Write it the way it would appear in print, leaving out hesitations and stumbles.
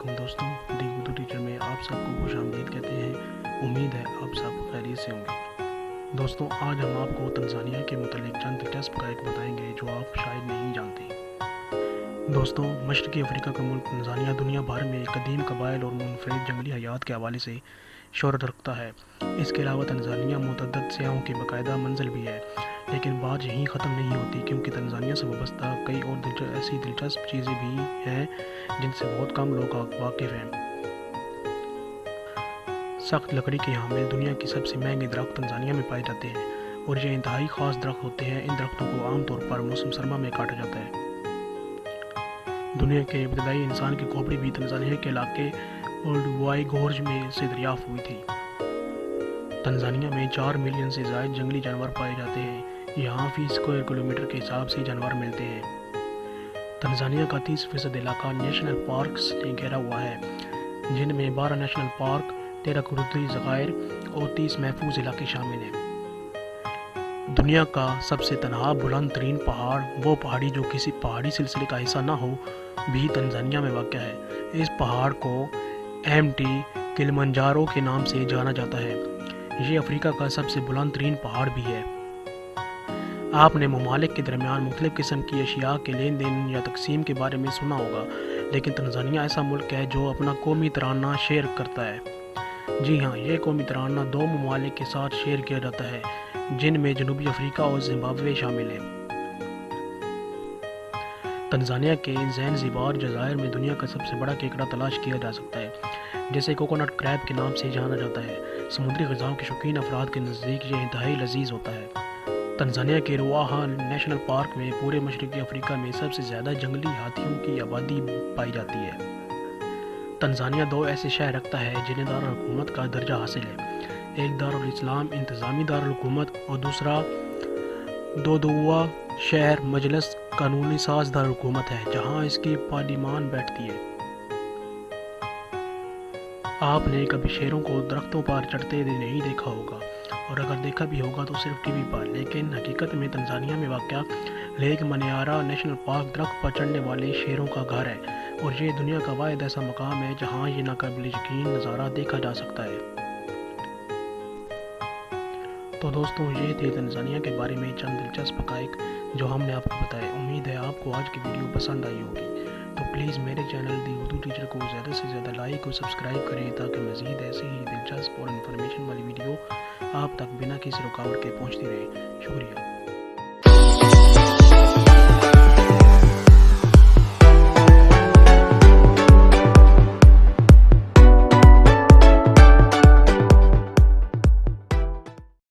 वालेकुम दोस्तों, दी उर्दू टीचर में आप सबको खुशामदीद कहते हैं। उम्मीद है आप सब खैरियत से होंगे। दोस्तों, आज हम आपको तंजानिया के मुतालिक चंद दिलचस्प हक़ाइक़ बताएंगे जो आप शायद नहीं जानते। दोस्तों, मशरक़ी अफ्रीका का मुल्क तंजानिया दुनिया भर में कदीम कबाइल और मुनफरिद जंगली हयात के हवाले से शोहरत रखता है। इसके अलावा तंजानिया मुतअद्दिद सियाहों की बाकायदा मंजिल भी है। लेकिन बात यहीं ख़त्म नहीं होती, क्योंकि तंजानिया से वाबस्ता कई और ऐसी दिलचस्प चीज़ें भी हैं जिनसे बहुत कम लोग वाकिफ़ हैं। सख्त लकड़ी के हामिल दुनिया की सबसे महंगे दरख्त तंजानिया में पाए जाते हैं और ये इंतहाई ख़ास दरख्त होते हैं। इन दरख्तों को आमतौर पर मौसम सरमा में काटा जाता है। दुनिया के इब्तदाई इंसान की खोपड़ी भी तंजानिया के इलाके ओल्डुवाई गोर्ज में से दरियाफ्त हुई थी। तंजानिया में 4 मिलियन से ज़ायद जंगली जानवर पाए जाते हैं। यहाँ फी स्क्वायर किलोमीटर के हिसाब से जानवर मिलते हैं। तंजानिया का 30% इलाका नेशनल पार्क से घिरा हुआ है, जिनमें 12 नेशनल पार्क, 13 कुदरती ज़खायर और 30 महफूज इलाके शामिल हैं। दुनिया का सबसे तनहा बुलंद तरीन पहाड़, वो पहाड़ी जो किसी पहाड़ी सिलसिले का हिस्सा ना हो, भी तंजानिया में वाक़ है। इस पहाड़ को MT किलिमंजारो के नाम से जाना जाता है। ये अफ्रीका का सबसे बुलंद तरीन पहाड़ भी है। आपने ममालिक के दरमियान मुख्तलिफ़ किस्म की अशिया के लेन देन या तकसीम के बारे में सुना होगा, लेकिन तंजानिया ऐसा मुल्क है जो अपना कौमी तराना शेयर करता है। जी हाँ, ये कौमी तराना 2 ममालिक के साथ शेयर किया जाता है, जिनमें जनूबी अफ्रीका और जिम्बाब्वे शामिल है। तंजानिया के ज़ैनज़िबार जज़ायर में दुनिया का सबसे बड़ा केकड़ा तलाश किया जा सकता है, जिसे कोकोनट क्रैब के नाम से जाना जाता है। समुद्री ग़िज़ाओं के शौकीन अफराद के नज़दीक ये इंतहाई लजीज होता है। तंजानिया के रुआहा नेशनल पार्क में पूरे मशरक़ी अफ्रीका में सबसे ज़्यादा जंगली हाथियों की आबादी पाई जाती है। तंजानिया 2 ऐसे शहर रखता है जिन्हें दारुल हुकूमत का दर्जा हासिल है। एक दारुल इस्लाम इंतज़ामी दारुल हुकूमत और दूसरा दोदुआ शहर मजलिस कानूनी साज दारुल हुकूमत है, जहाँ इसकी पार्लिमान बैठती है। आपने कभी शेरों को दरख्तों पर चढ़ते नहीं देखा होगा, और अगर देखा भी होगा तो सिर्फ टीवी पर। लेकिन हकीकत में तंजानिया में वाक़या लेक मनियारा नेशनल पार्क दरख्त पर चढ़ने वाले शेरों का घर है, और ये दुनिया का वाहिद ऐसा मकाम है जहाँ ये नाकाबिल यकीन नज़ारा देखा जा सकता है। तो दोस्तों, ये थे तंजानिया के बारे में चंद दिलचस्प हक़ाइक़ जो हमने आपको बताए। उम्मीद है आपको आज की वीडियो पसंद आई होगी। तो प्लीज़ मेरे चैनल दी उर्दू टीचर को ज़्यादा से ज़्यादा लाइक और सब्सक्राइब करें, ताकि मज़ीद ऐसी ही दिलचस्प और इन्फॉर्मेशन वाली वीडियो आप तक बिना किसी रुकावट के पहुँचती रहे। शुक्रिया।